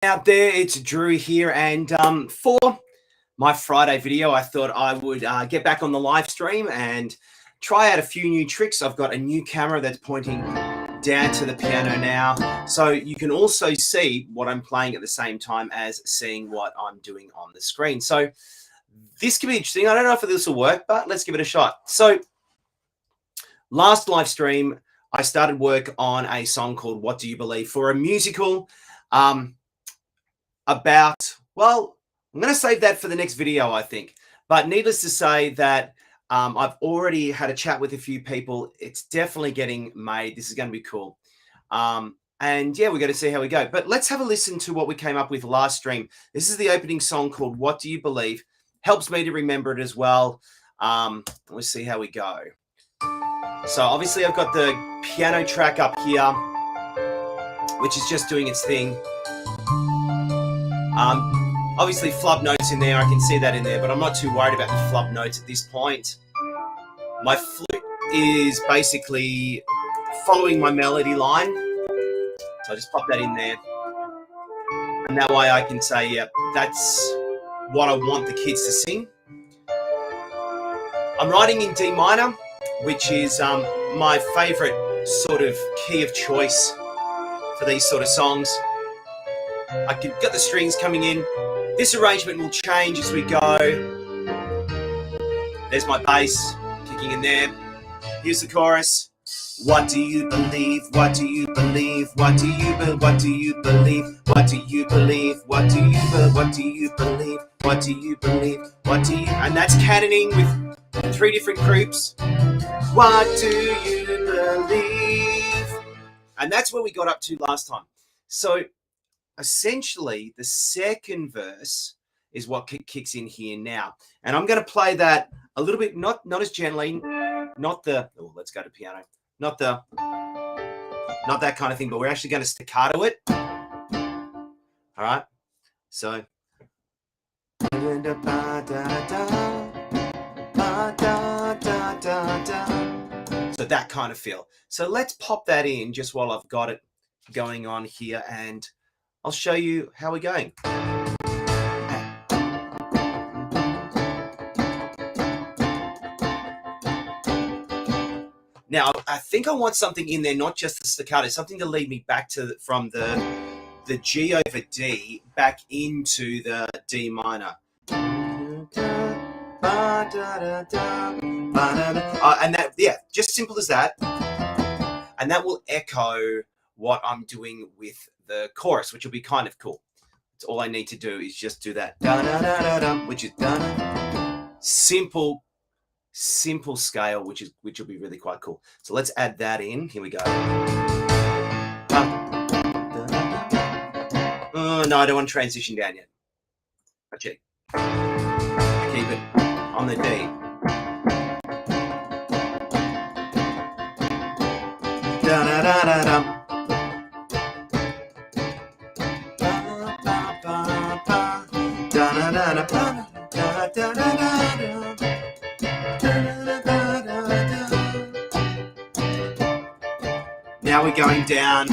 Out there, it's Drew here, and for my Friday video, I thought I would get back on the live stream and try out a few new tricks. I've got a new camera that's pointing down to the piano now, so you can also see what I'm playing at the same time as seeing what I'm doing on the screen. So this could be interesting. I don't know if this will work, but let's give it a shot. So last live stream, I started work on a song called What Do You Believe for a musical. Well, I'm going to save that for the next video, I think. But needless to say that I've already had a chat with a few people. It's definitely getting made. This is going to be cool. And yeah, we're going to see how we go. But let's have a listen to what we came up with last stream. This is the opening song called What Do You Believe? Helps me to remember it as well. Let's see how we go. So obviously I've got the piano track up here, which is just doing its thing. Obviously flub notes in there, I can see that in there, but I'm not too worried about the flub notes at this point. My flute is basically following my melody line, so I just pop that in there, and that way I can say, yeah, that's what I want the kids to sing. I'm writing in D minor, which is my favorite sort of key of choice for these sort of songs. I can get the strings coming in. This arrangement will change as we go. There's my bass kicking in there. Here's the chorus. What do you believe? What do you believe? What do you believe? What do you believe? What do you believe? What do you believe? What do you believe? What do you believe? What do you? And that's canoning with 3 different groups. What do you believe? And that's where we got up to last time. So essentially, the second verse is what kicks in here now. And I'm going to play that a little bit, not as gently, not the, oh, let's go to piano, not that kind of thing, but we're actually going to staccato it. All right. So. So that kind of feel. So let's pop that in just while I've got it going on here, and I'll show you how we're going. Now, I think I want something in there, not just the staccato, something to lead me back to from the G over D back into the D minor. And that, yeah, just simple as that. And that will echo what I'm doing with the chorus, which will be kind of cool. It's all I need to do is just do that, which is simple scale, which will be really quite cool. So let's add that in. Here we go. Oh no, I don't want to transition down yet. Actually, keep it on the D. Now we're going down.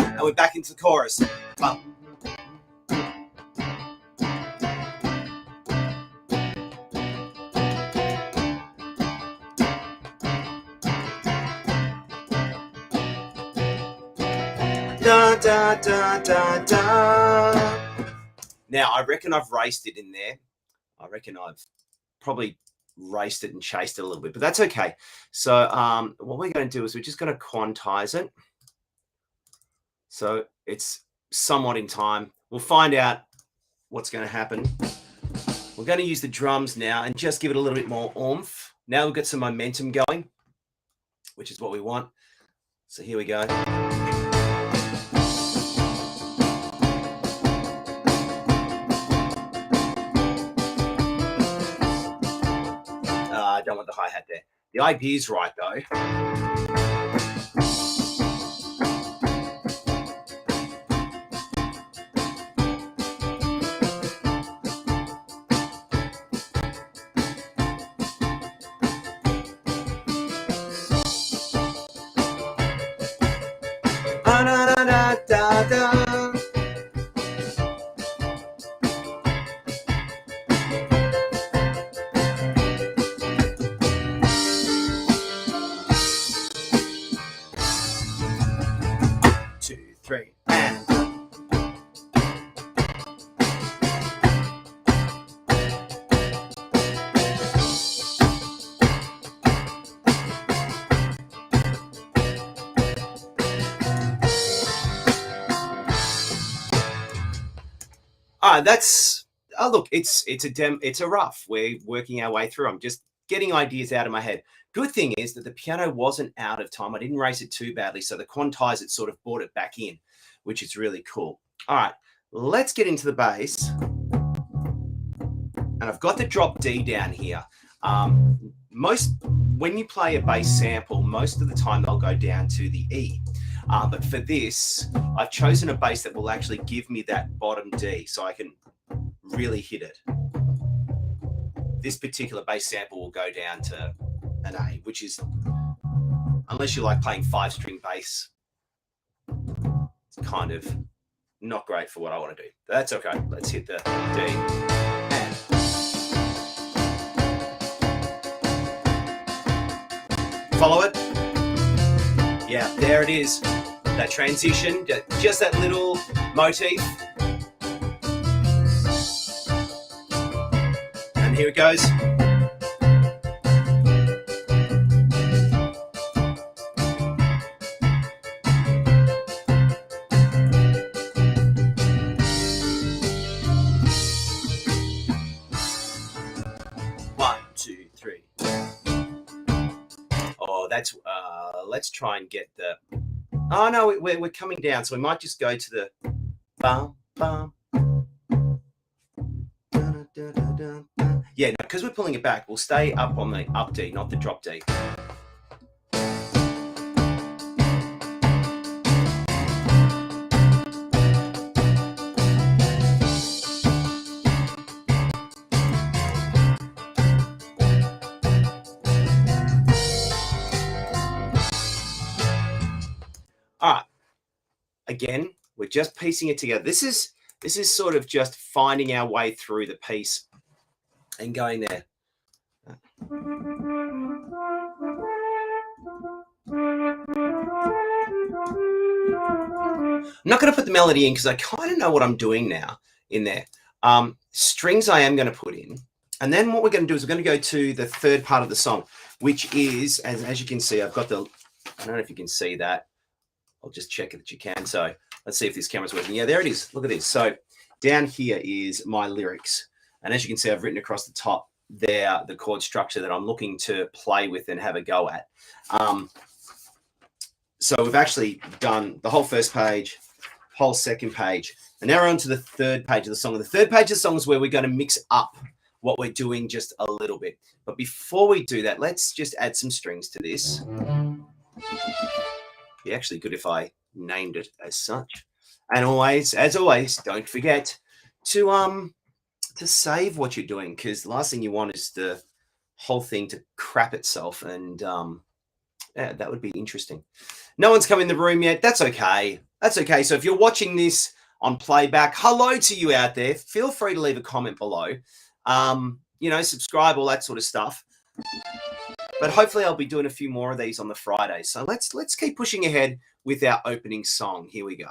And we're back into the chorus. Now, I reckon I've raced it in there. I reckon I've probably raced it and chased it a little bit, but that's okay. So what we're going to do is we're just going to quantize it. So it's somewhat in time. We'll find out what's going to happen. We're going to use the drums now and just give it a little bit more oomph. Now we've got some momentum going, which is what we want. So here we go. I don't want the hi-hat there. The idea is right, though. da da da. Two, three, and that's look, it's a rough. We're working our way through. I'm just getting ideas out of my head. Good thing is that the piano wasn't out of time. I didn't race it too badly, so the quantizer sort of brought it back in, which is really cool. All right, let's get into the bass. And I've got the drop D down here. When you play a bass sample, most of the time they'll go down to the E. But for this, I've chosen a bass that will actually give me that bottom D so I can really hit it. This particular bass sample will go down to an A, which is, unless you like playing 5-string bass, it's kind of not great for what I want to do. That's okay. Let's hit the D. And follow it. Yeah, there it is. That transition, just that little motif. And here it goes. One, two, three. Oh, that's, let's try and get the, oh no, we're coming down, so we might just go to the bum, bum. Yeah, no, because we're pulling it back, we'll stay up on the up D, not the drop D. All right. Again, we're just piecing it together. This is sort of just finding our way through the piece and going there. I'm not going to put the melody in because I kind of know what I'm doing now in there. Strings I am going to put in. And then what we're going to do is we're going to go to the third part of the song, which is, as you can see, I've got the, I don't know if you can see that. I'll just check that you can. So let's see if this camera's working. Yeah, there it is. Look at this. So down here is my lyrics. And as you can see, I've written across the top there the chord structure that I'm looking to play with and have a go at. So we've actually done the whole first page, whole second page. And now we're on to the third page of the song. And the third page of the song is where we're going to mix up what we're doing just a little bit. But before we do that, let's just add some strings to this. Be actually good if I named it as such. And always, as always, don't forget to save what you're doing, because the last thing you want is the whole thing to crap itself, and yeah, that would be interesting. No one's come in the room yet. That's okay. That's okay. So if you're watching this on playback, hello to you out there. Feel free to leave a comment below. You know, subscribe, all that sort of stuff. But hopefully I'll be doing a few more of these on the Friday. So let's keep pushing ahead with our opening song. Here we go.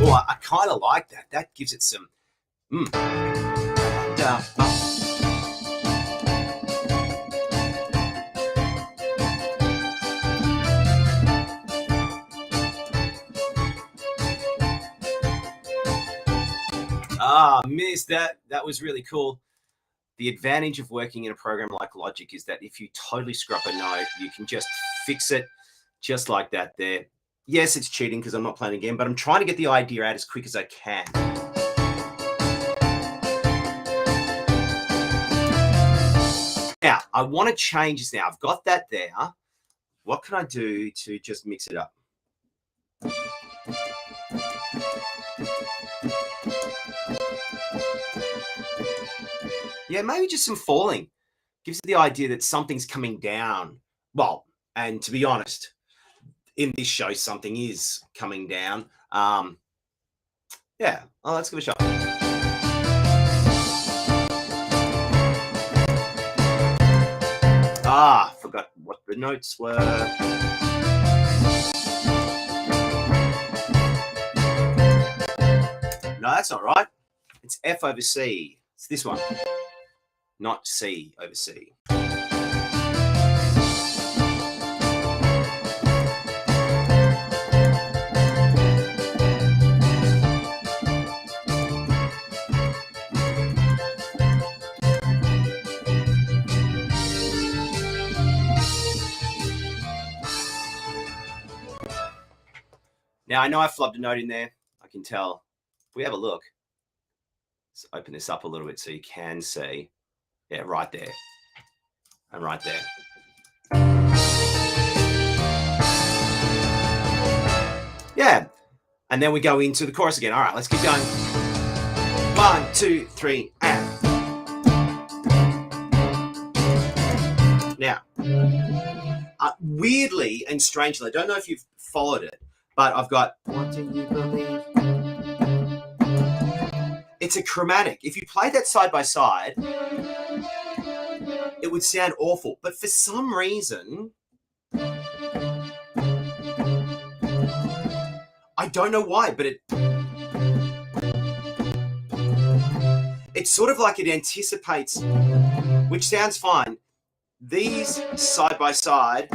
Oh, I kind of like that. That gives it some. Miss that. That was really cool. The advantage of working in a program like Logic is that if you totally screw up a note, you can just fix it just like that there. Yes, it's cheating because I'm not playing again, but I'm trying to get the idea out as quick as I can. Now, I want to change this now. I've got that there. What can I do to just mix it up? Yeah, maybe just some falling. Gives it the idea that something's coming down. Well, and to be honest, in this show, something is coming down. Yeah, well, let's give it a shot. Forgot what the notes were. No, that's not right. It's F over C. It's this one, not C over C. Now, I know I flubbed a note in there. I can tell. If we have a look, let's open this up a little bit so you can see. Yeah, right there. And right there. Yeah. And then we go into the chorus again. All right, let's keep going. 1, 2, 3, and. Now, weirdly and strangely, I don't know if you've followed it, but I've got, what do you believe? It's a chromatic. If you play that side by side, it would sound awful. But for some reason, I don't know why, but it's sort of like it anticipates, which sounds fine. These side by side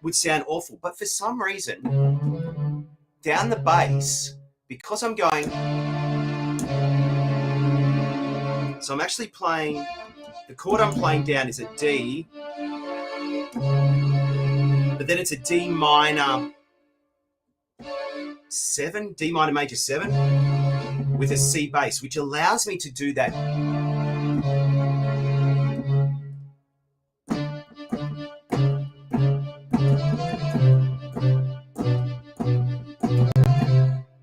would sound awful, but for some reason, down the bass, because I'm going, so I'm actually playing, the chord I'm playing down is a D, but then it's a D minor 7, D minor major 7 with a C bass, which allows me to do that.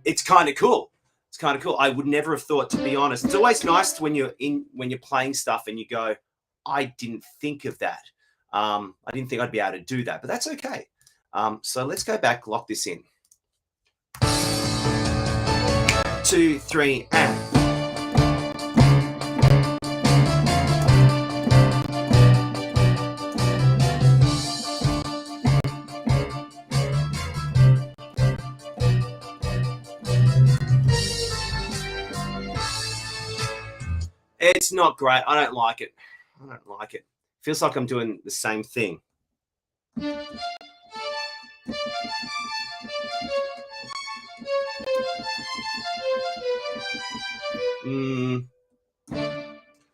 It's kind of cool. It's kind of cool. I would never have thought, to be honest. It's always nice when you're playing stuff and you go, I didn't think of that. I didn't think I'd be able to do that, but that's okay. So let's go back, lock this in. 2, 3, and. It's not great. I don't like it. Feels like I'm doing the same thing.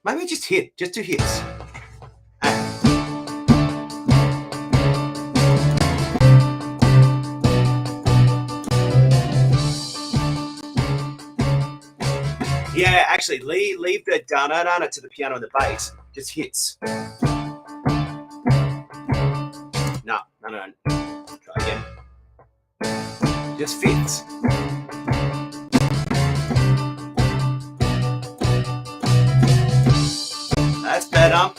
Maybe just hit. Just 2 hits. Yeah, actually, leave the da-na-na to the piano and the bass. Just hits. No. Try again. Just fits. That's better.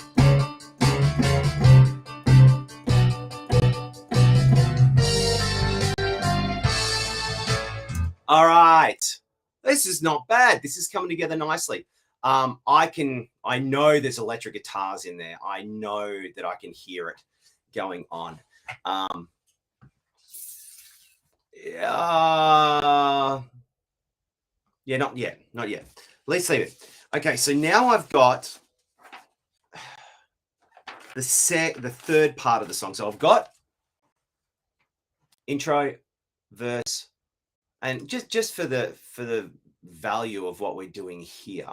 All right. This is not bad. This is coming together nicely. I know there's electric guitars in there. I know that I can hear it going on. Yeah, not yet. Let's leave it. Okay, so now I've got the third part of the song. So I've got intro, verse, and just for the value of what we're doing here,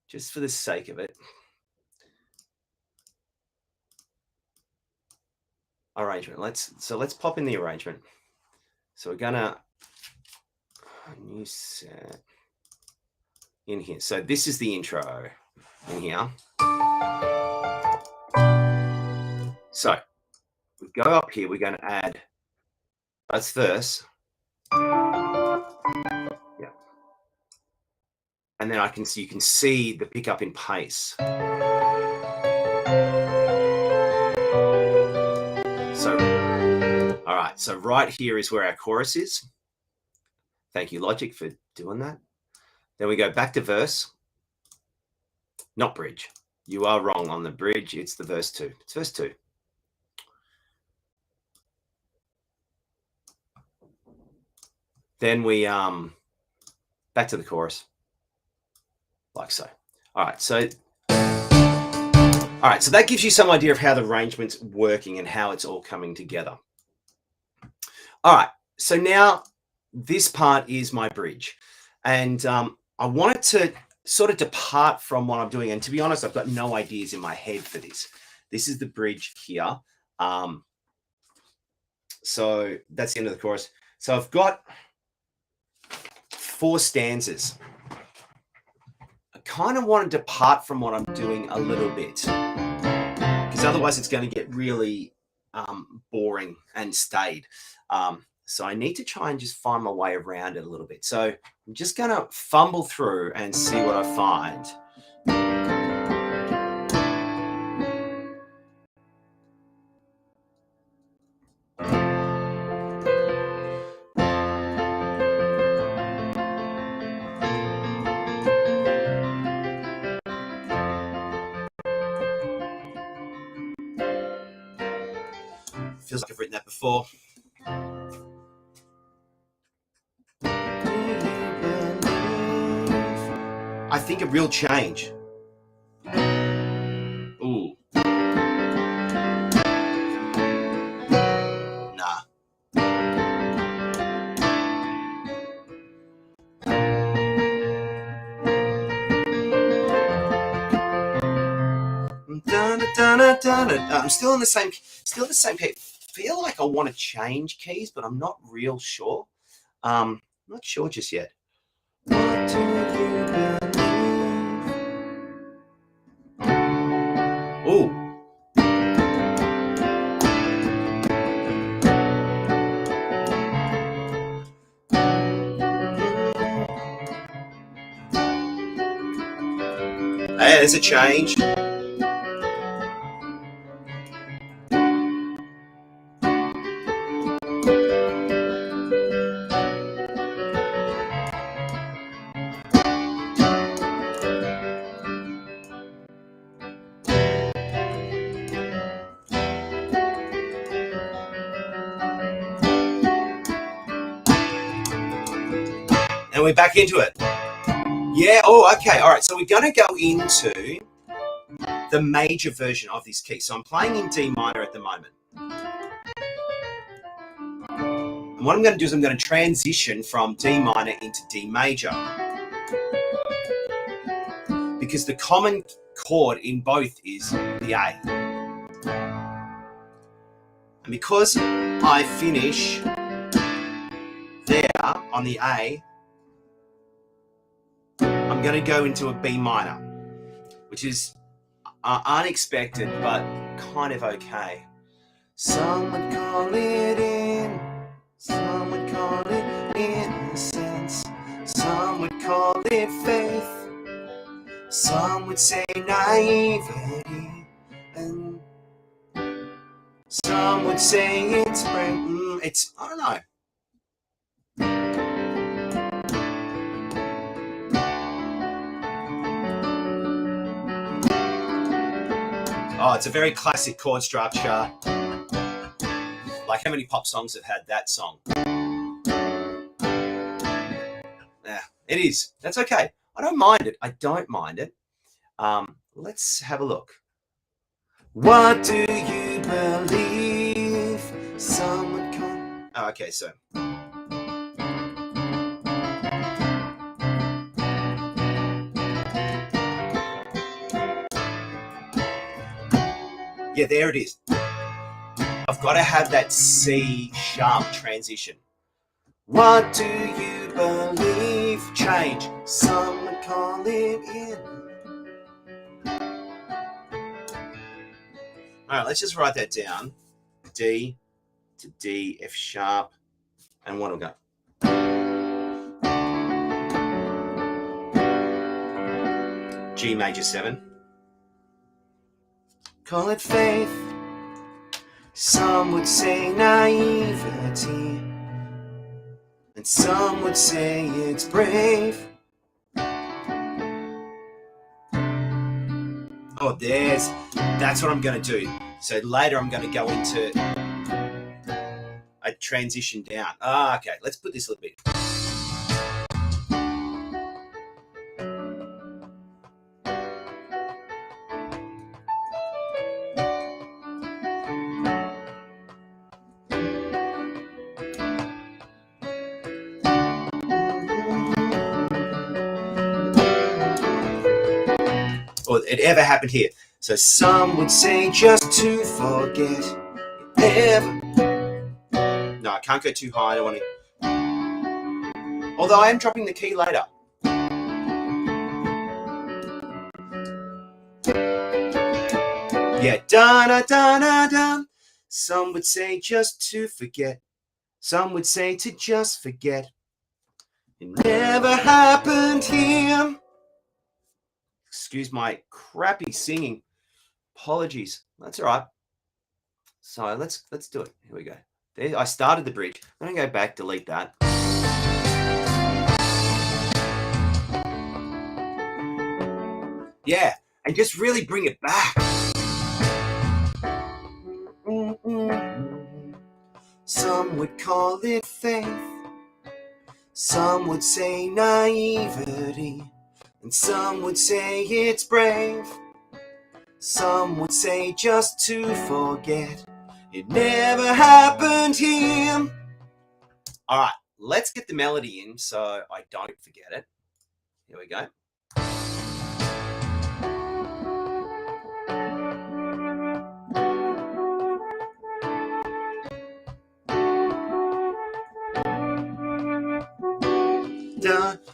just for the sake of it, arrangement. Let's pop in the arrangement. So we're gonna new set in here. So this is the intro in here. So we go up here. We're going to add. That's verse. Yeah. and then you can see the pickup in pace. So, all right, so right here is where our chorus is. Thank you, Logic, for doing that. Then we go back to verse, not bridge. You are wrong on the bridge. It's the verse 2. It's verse 2. Then we back to the chorus, like so. All right, so that gives you some idea of how the arrangement's working and how it's all coming together. All right, so now this part is my bridge, and I wanted to sort of depart from what I'm doing. And to be honest, I've got no ideas in my head for this. This is the bridge here. So that's the end of the chorus. So I've got 4 stanzas. I kind of want to depart from what I'm doing a little bit, because otherwise it's going to get really boring and staid. So I need to try and just find my way around it a little bit. So I'm just going to fumble through and see what I find. Feels like I've written that before. I think a real change. Ooh. Nah. I'm still in the same key. Feel like I want to change keys, but I'm not real sure. Not sure just yet. What do you believe? Ooh. Hey, there's a change. And we're back into it. Yeah, oh, okay. All right, so we're going to go into the major version of this key. So I'm playing in D minor at the moment. And what I'm going to do is I'm going to transition from D minor into D major, because the common chord in both is the A. And because I finish there on the A, I'm going to go into a B minor, which is unexpected, but kind of okay. Some would call it in, some would call it innocence, some would call it faith, some would say naivety, and some would say it's spring. It's, I don't know. Oh, it's a very classic chord structure. Like, how many pop songs have had that song? Yeah, it is. That's okay. I don't mind it. I don't mind it. Let's have a look. What do you believe? Someone come. Oh, okay, so. Yeah, there it is. I've got to have that C sharp transition. What do you believe? Change. Some would call it in. All right, let's just write that down. D to D, F sharp, and what will go? G major 7. Call it faith. Some would say naivety, and some would say it's brave. Oh, that's what I'm going to do. So later I'm going to go into a transition down. Okay, let's put this a little bit. Or it ever happened here. So some would say just to forget it ever. No, I can't go too high. I don't want to. Although I am dropping the key later. Yeah, da da da da da. Some would say just to forget. Some would say to just forget. It never happened here. Excuse my crappy singing. Apologies. That's all right. So let's do it. Here we go. There, I started the bridge. I'm going to go back, delete that. Yeah, and just really bring it back. Some would call it faith. Some would say naivety. And some would say it's brave. Some would say just to forget. It never happened here. All right, let's get the melody in so I don't forget it. Here we go.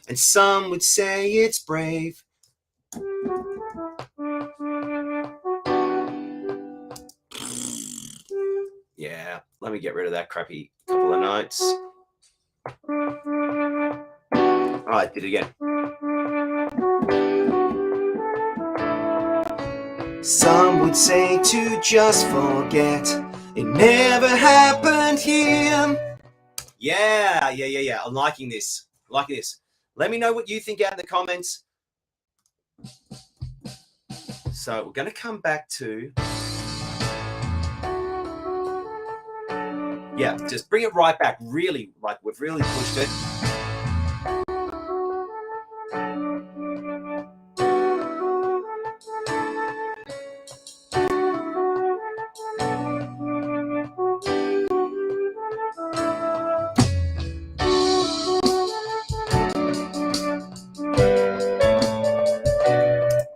And some would say it's brave. Yeah, let me get rid of that crappy couple of notes. All right, did it again. Some would say to just forget. It never happened here. Yeah. I'm liking this. Let me know what you think out in the comments. So we're going to come back to... Yeah, just bring it right back. Really, like we've really pushed it.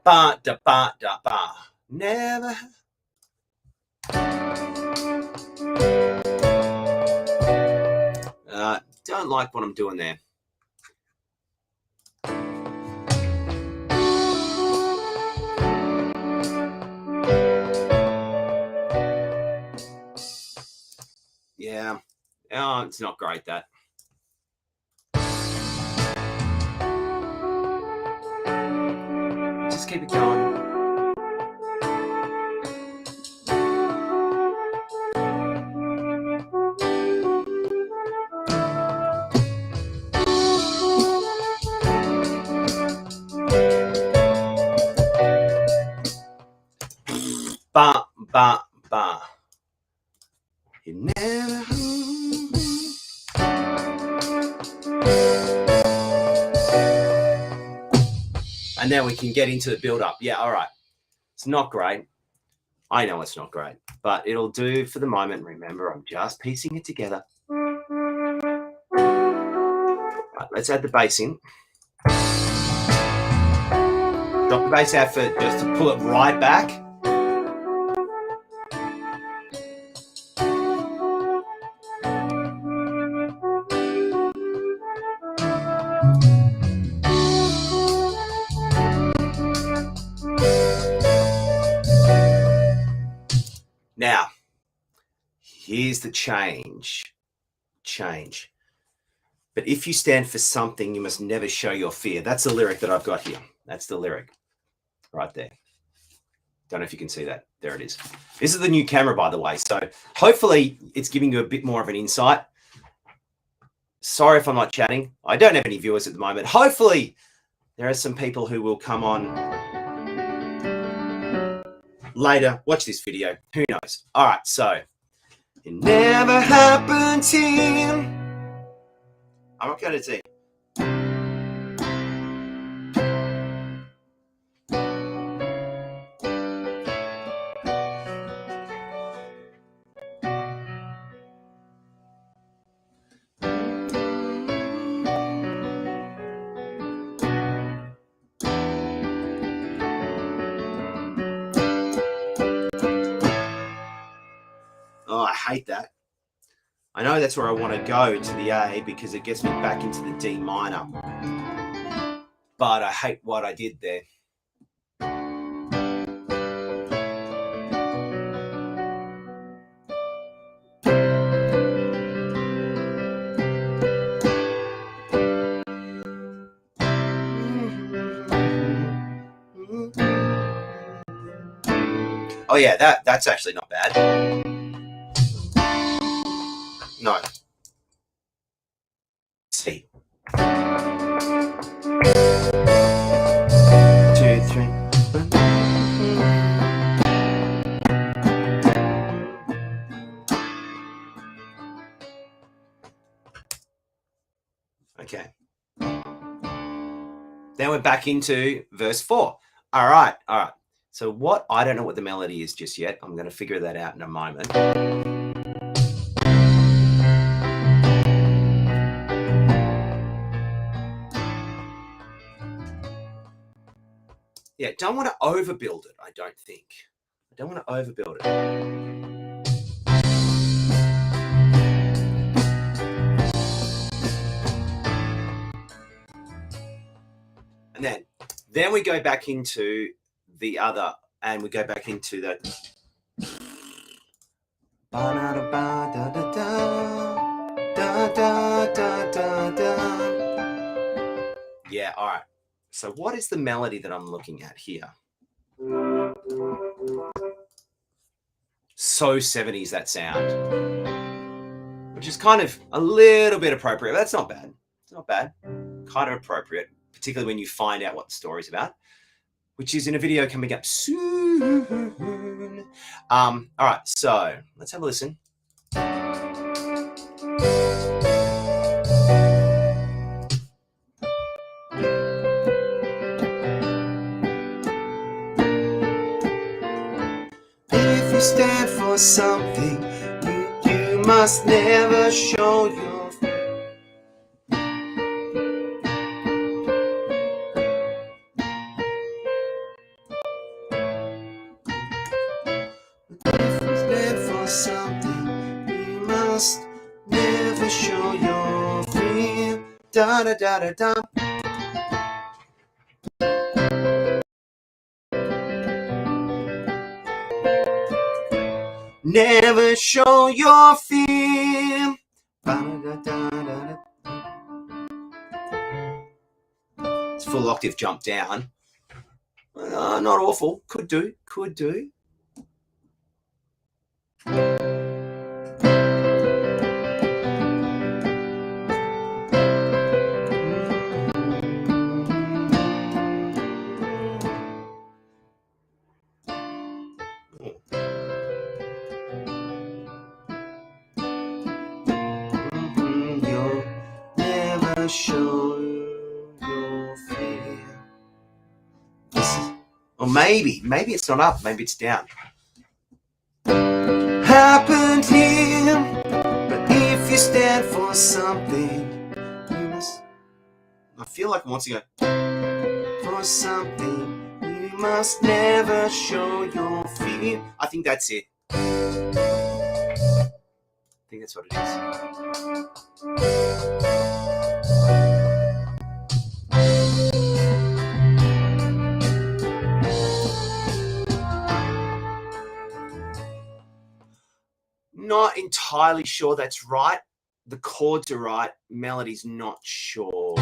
Ba da ba da ba. Never. Don't like what I'm doing there. Yeah. Oh, it's not great, that. Just keep it going. Ba, ba, ba. You never... And then we can get into the build-up. Yeah, all right. It's not great. I know it's not great, but it'll do for the moment. Remember, I'm just piecing it together. Right, let's add the bass in. Drop the bass out for just to pull it right back. Now, here's the change. But if you stand for something, you must never show your fear. That's the lyric that I've got here. That's the lyric. right there. Don't know if you can see that. There it is. This is the new camera, by the way. So hopefully it's giving you a bit more of an insight. Sorry if I'm not chatting. I don't have any viewers at the moment. Hopefully there are some people who will come on later. Watch this video. Who knows? All right, so it never happened to him. I'm okay to see. Oh, I hate that. I know that's where I want to go to the A because it gets me back into the D minor. But I hate what I did there. Oh yeah, that's actually not bad. No. C. 2, 3. Okay. Then we're back into verse 4. All right. So I don't know what the melody is just yet. I'm going to figure that out in a moment. Yeah, don't want to overbuild it, I don't think. I don't want to overbuild it. And then we go back into the other, and we go back into the. Yeah, all right. So what is the melody that I'm looking at here? So 70s, that sound. Which is kind of a little bit appropriate. That's not bad. It's not bad. Kind of appropriate, particularly when you find out what the story's about, which is in a video coming up soon. All right, so let's have a listen. If you stand for something, you must never show your face. If you stand for something, you must never show your fear. Da da da da da. Never show your fear. It's full octave jump down. Not awful. Could do. You'll never show your fear. Or maybe it's not up, maybe it's down. Happened here, but if you stand for something, you must. I feel like I want to go for something. You must never show your fear. I think that's it. I think that's what it is. Not entirely sure that's right. The chords are right. Melody's not sure.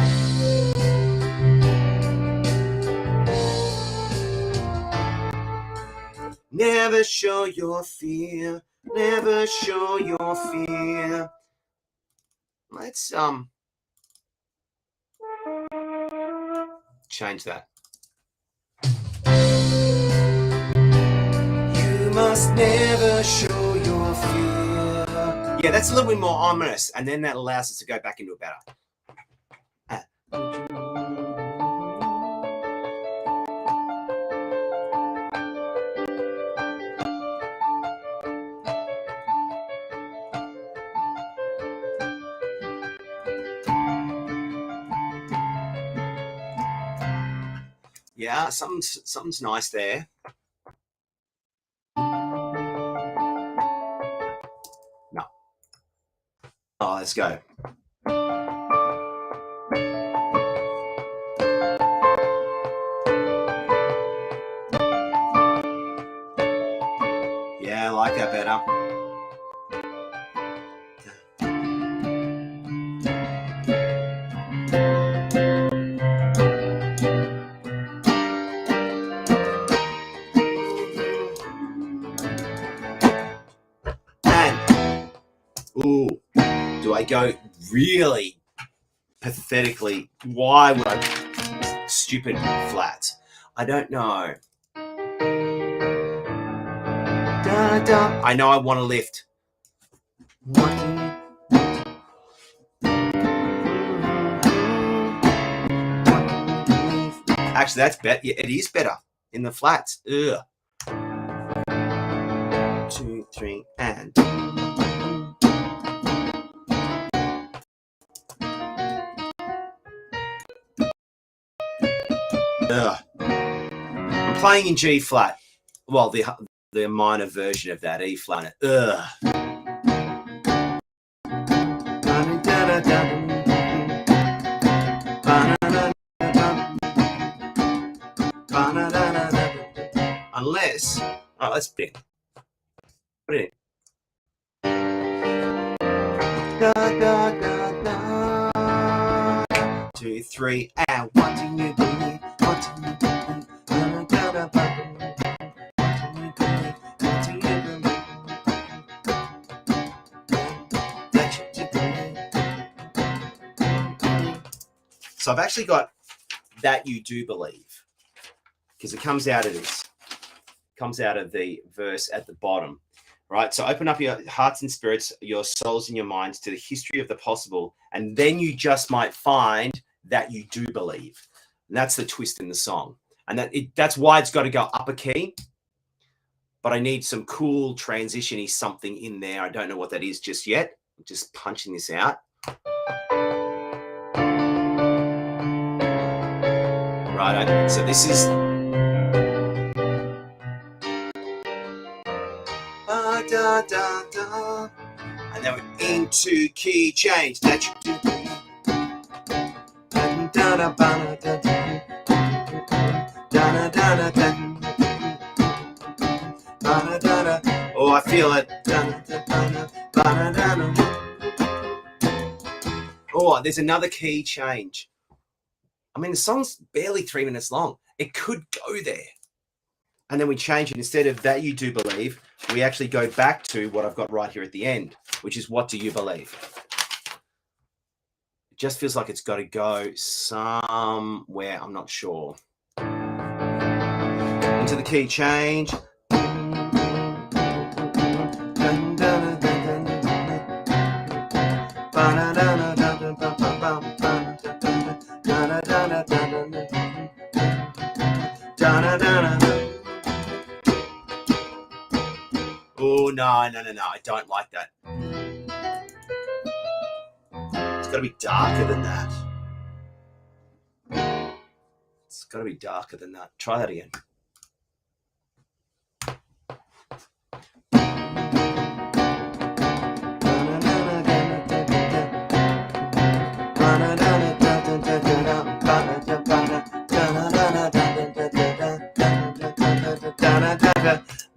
Never show your fear. Never show your fear. Let's change that. You must never show your fear. Yeah, that's a little bit more ominous, and then that allows us to go back into it better. Yeah, something's nice there. No. Oh, let's go. Yeah, I like that better. And, ooh, do I go really pathetically? Why would I stupid flats? I don't know. Da, da. I know I want to lift. Actually, that's better. Yeah, it is better in the flats. Ugh. 2, 3, and. Ugh. I'm playing in G flat. Well, the minor version of that, E flat. Ugh. Unless, oh, let's put it in. Da, da, da, da. 2, 3, and what do you believe? What do you believe? So I've actually got that you do believe, because it comes out of this. Comes out of the verse at the bottom, right? So open up your hearts and spirits, your souls and your minds to the history of the possible, and then you just might find that you do believe. And that's the twist in the song. And that's why it's got to go upper key. But I need some cool transition-y something in there. I don't know what that is just yet. I'm just punching this out. Right, so this is... Da, da, da. And then we're into key change. That you do. Oh, I feel it. Oh, there's another key change. I mean, the song's barely 3 minutes long. It could go there. And then we change it. Instead of that you do believe, we actually go back to what I've got right here at the end, which is what do you believe? It just feels like it's got to go somewhere. I'm not sure. Into the key change. Oh, no. I don't like that. It's got to be darker than that. It's got to be darker than that. Try that again.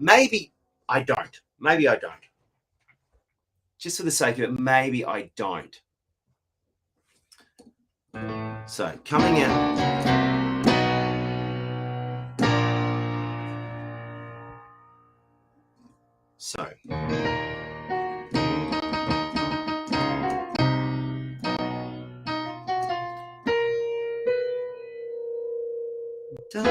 Maybe I don't. Maybe I don't. Just for the sake of it, maybe I don't. So, coming in. Just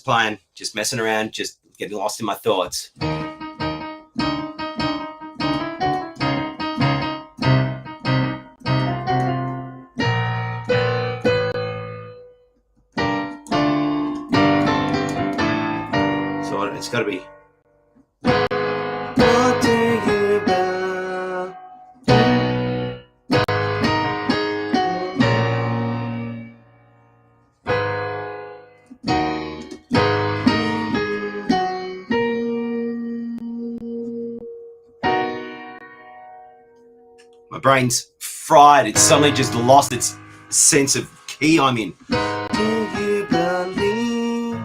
playing, just messing around, just getting lost in my thoughts. So it's got to be. What do you believe? My brain's fried. It's suddenly just lost its sense of key I'm in. Do you believe?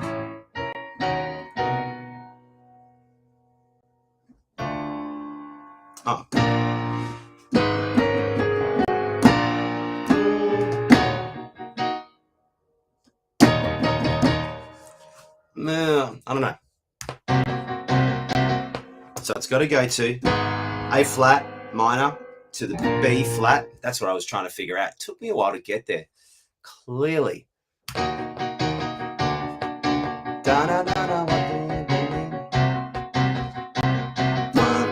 Oh. I don't know. So it's got to go to A flat minor to the B flat. That's what I was trying to figure out. It took me a while to get there. Clearly. What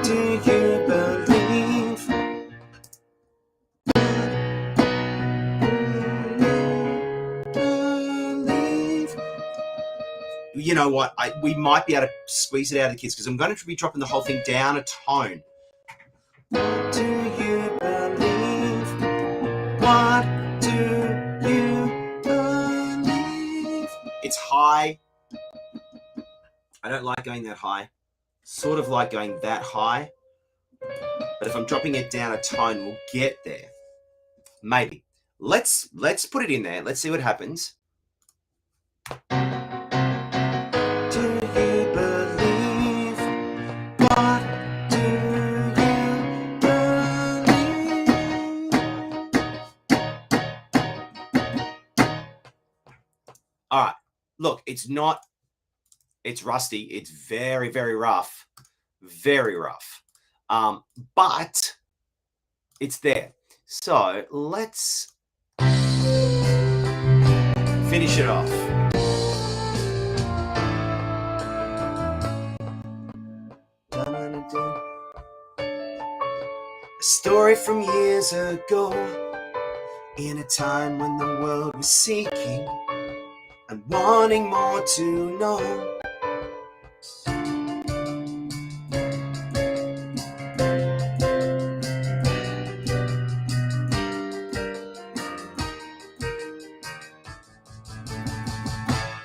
do you believe? You know what? We might be able to squeeze it out of the kids because I'm going to be dropping the whole thing down a tone. What do you believe? What do you believe? It's high. I don't like going that high. Sort of like going that high. But if I'm dropping it down a tone, we'll get there. Maybe. Let's put it in there. Let's see what happens. All right, look, it's rusty. It's very, very rough, but it's there. So let's finish it off. A story from years ago, in a time when the world was seeking and wanting more to know.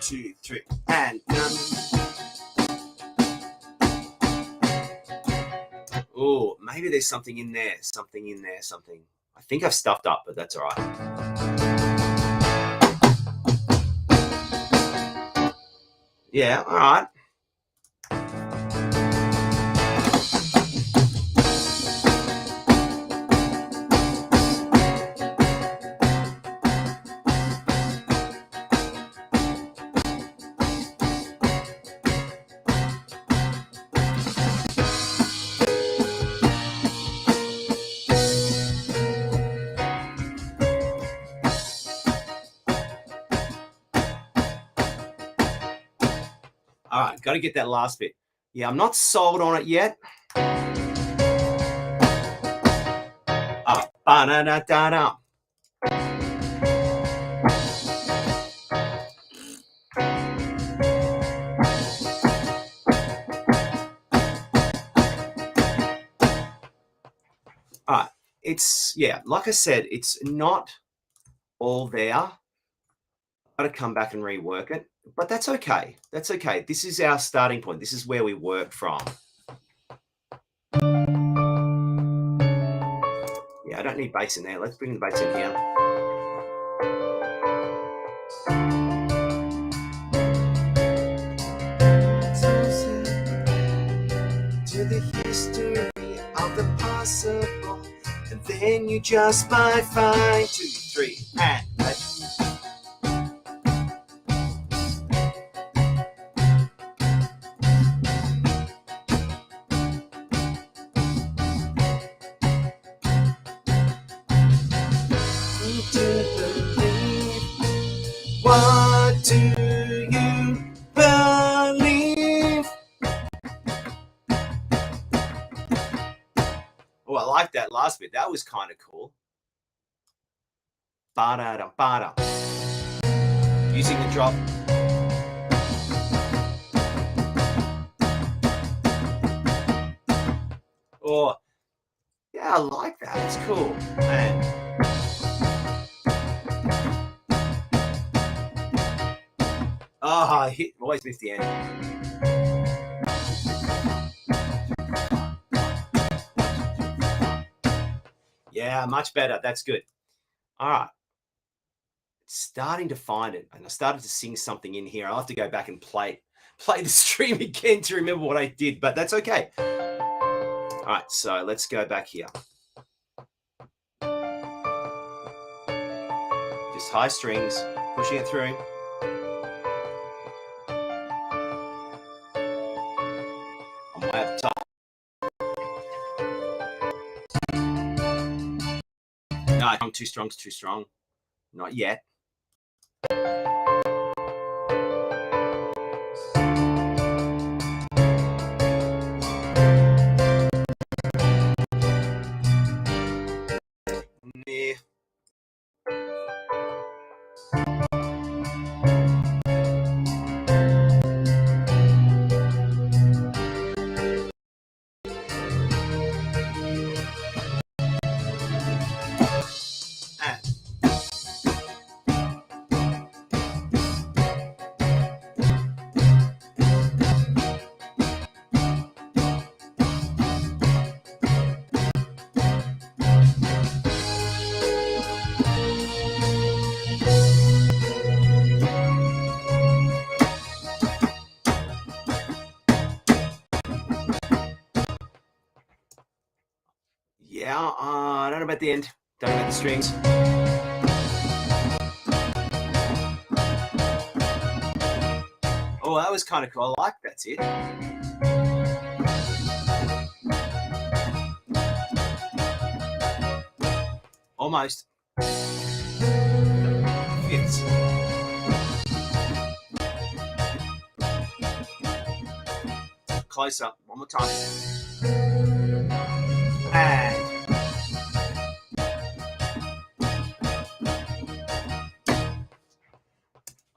Two, three, and oh, maybe there's something in there. I think I've stuffed up, but that's all right. Yeah, all right. All right, got to get that last bit. Yeah, I'm not sold on it yet. Ba-da-da-da-da. All right, it's, yeah, like I said, it's not all there. I've got to come back and rework it. But that's okay. That's okay. This is our starting point. This is where we work from. Yeah, I don't need bass in there. Let's bring the bass in here. To the history of the possible, and then you just might find 2, 3, and like that last bit. That was kind of cool. Ba-da-da, ba-da. Using the drop. Oh, yeah, I like that. It's cool. Man. Oh, I always miss the end. Yeah, much better. That's good. All right. Starting to find it. And I started to sing something in here. I'll have to go back and play the stream again to remember what I did, but that's okay. All right, so let's go back here. Just high strings, pushing it through. I'm way up top. No, I'm too strong, it's too strong. Not yet. Nah. Yeah, I don't know about the end. Don't know about the strings. Oh, that was kind of cool. I like that's it. Almost. Fits. Close up. One more time. And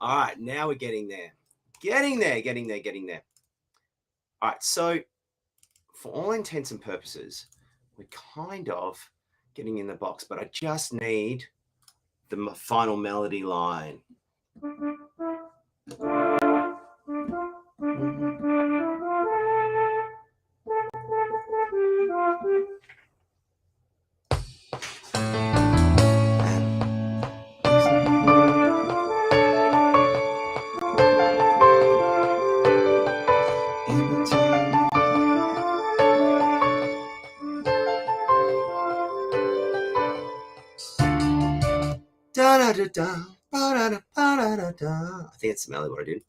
all right, now we're getting there. Getting there. All right, so for all intents and purposes, we're kind of getting in the box, but I just need the final melody line. I think it's the melody what I did.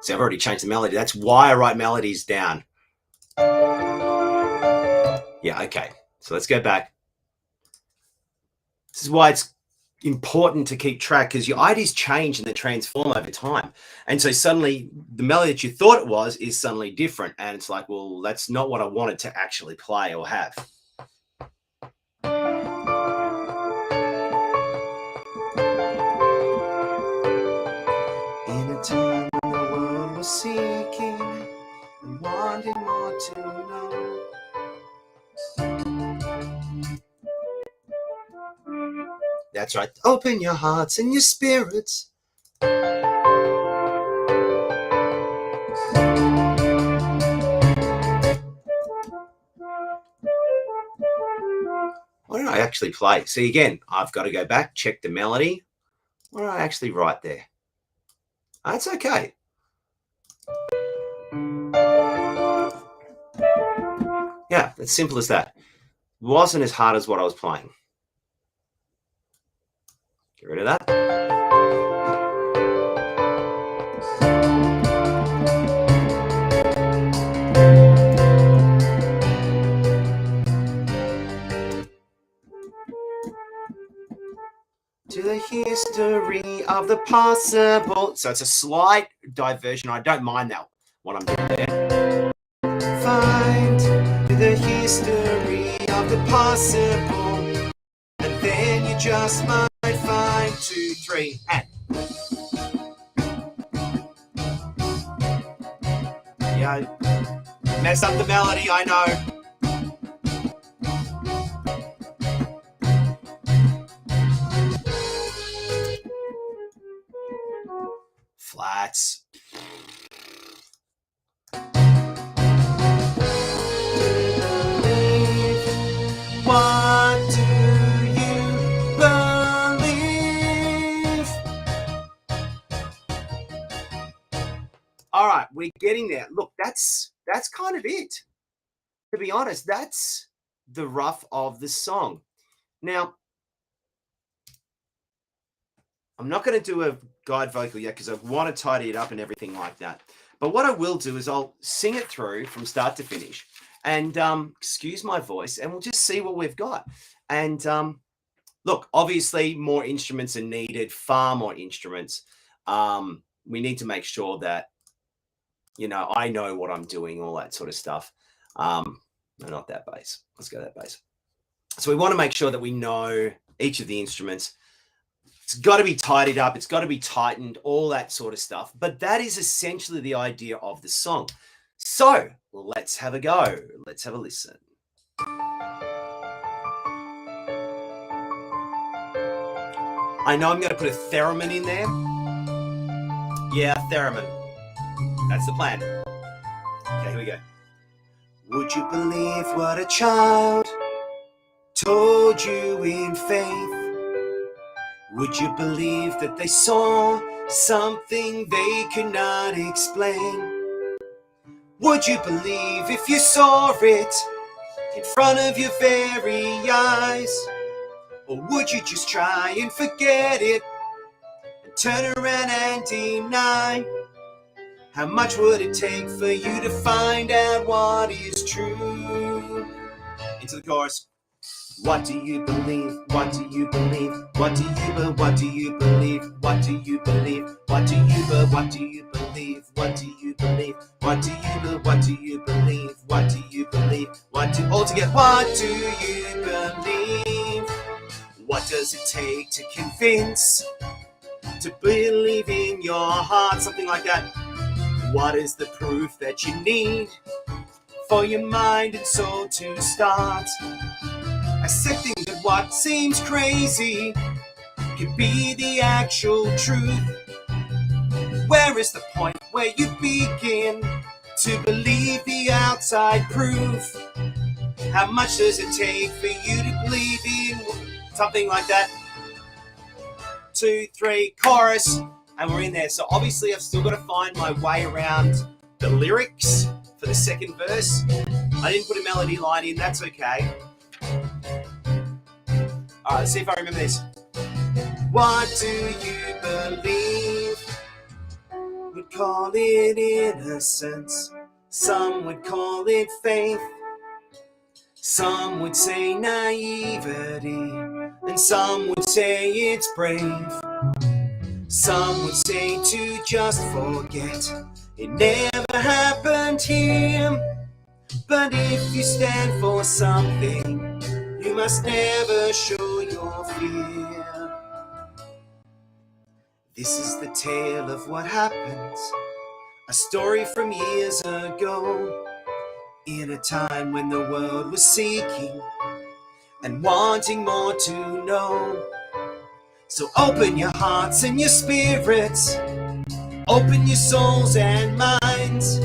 See, I've already changed the melody. That's why I write melodies down. Yeah, okay. So let's go back. This is why it's important to keep track, because your IDs change and they transform over time. And so suddenly the melody that you thought it was is suddenly different. And it's like, well, that's not what I wanted to actually play or have. In a time when the world was seeking and wanting more to know. That's right. Open your hearts and your spirits. Why don't I actually play? See, again, I've got to go back, check the melody. What did I actually write there? That's okay. Yeah, it's simple as that. Wasn't as hard as what I was playing. Get rid of that. To the history of the possible. So it's a slight diversion. I don't mind that, what I'm doing there. Far history of the possible, and then you just might find 2, 3, and yeah, mess up the melody, I know. Flats. What do you believe? All right, we're getting there. Look, that's kind of it. To be honest, that's the rough of the song. Now, I'm not going to do a guide vocal yet because I want to tidy it up and everything like that. But what I will do is I'll sing it through from start to finish and excuse my voice, and we'll just see what we've got. And look, obviously more instruments are needed, far more instruments. We need to make sure that, you know, I know what I'm doing, all that sort of stuff. No, not that bass. Let's go that bass. So we want to make sure that we know each of the instruments. It's got to be tidied up. It's got to be tightened, all that sort of stuff. But that is essentially the idea of the song. So let's have a go. Let's have a listen. I know I'm going to put a theremin in there. Yeah, theremin. That's the plan. Okay, here we go. Would you believe what a child told you in faith? Would you believe that they saw something they could not explain? Would you believe if you saw it in front of your very eyes? Or would you just try and forget it and turn around and deny? How much would it take for you to find out what is true? Into the chorus. What do you believe? What do you believe? What do you believe? What do you believe? What do you believe? What do you believe? What do you believe? What do you believe? What do you believe? What do you believe? What do you believe? What do all together? What do you believe? What does it take to convince? To believe in your heart, something like that. What is the proof that you need for your mind and soul to start accepting that what seems crazy could be the actual truth? Where is the point where you begin to believe the outside proof? How much does it take for you to believe in something like that? 2, 3, chorus, and we're in there. So obviously I've still got to find my way around the lyrics for the second verse. I didn't put a melody line in, that's okay. All right, let's see if I remember this. What do you believe? Would call it innocence. Some would call it faith. Some would say naivety. And some would say it's brave. Some would say to just forget. It never happened here. But if you stand for something, you must never show your fear. This is the tale of what happens, a story from years ago, in a time when the world was seeking and wanting more to know. So open your hearts and your spirits, open your souls and minds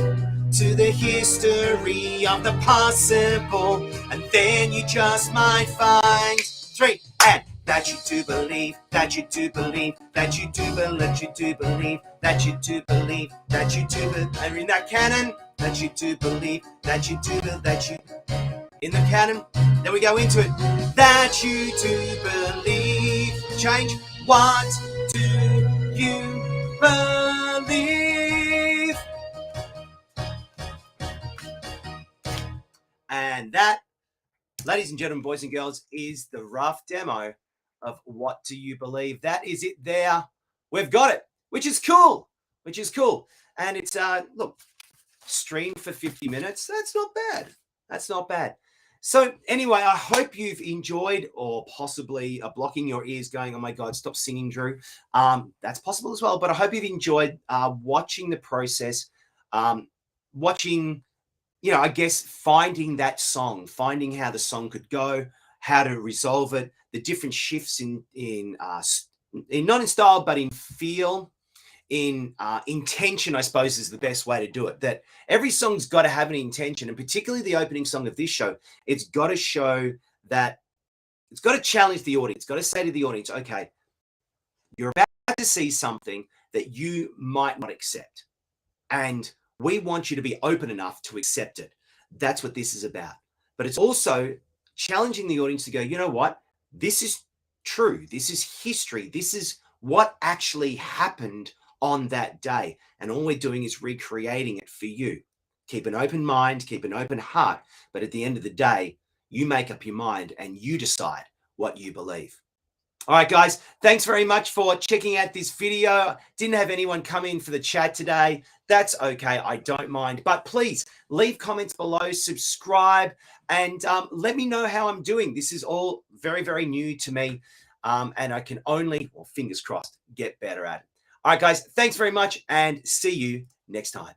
to the history of the possible, and then you just might find 3, and that you do believe, that you do believe, that you do believe, that you do believe, that you do believe, that you do believe, and in that canon, that you do believe, that you do believe, that you in the canon. Then we go into it. That you do believe. Change. What do you believe? And that, ladies and gentlemen, boys and girls, is the rough demo of What Do You Believe? That is it there. We've got it, which is cool, And it's, look, streamed for 50 minutes. That's not bad. So anyway, I hope you've enjoyed, or possibly blocking your ears going, oh my God, stop singing, Drew. That's possible as well. But I hope you've enjoyed watching the process, watching, I guess finding that song, finding how the song could go, how to resolve it, the different shifts in not in style, but in feel, in intention, I suppose, is the best way to do it. That every song's got to have an intention, and particularly the opening song of this show, it's got to show that it's got to challenge the audience. It's got to say to the audience, okay, you're about to see something that you might not accept, and we want you to be open enough to accept it. That's what this is about. But it's also challenging the audience to go, you know what? This is true. This is history. This is what actually happened on that day. And all we're doing is recreating it for you. Keep an open mind, keep an open heart. But at the end of the day, you make up your mind and you decide what you believe. All right, guys, thanks very much for checking out this video. Didn't have anyone come in for the chat today. That's okay. I don't mind. But please leave comments below, subscribe, and let me know how I'm doing. This is all very, very new to me, and I can only, well, fingers crossed, get better at it. All right, guys, thanks very much, and see you next time.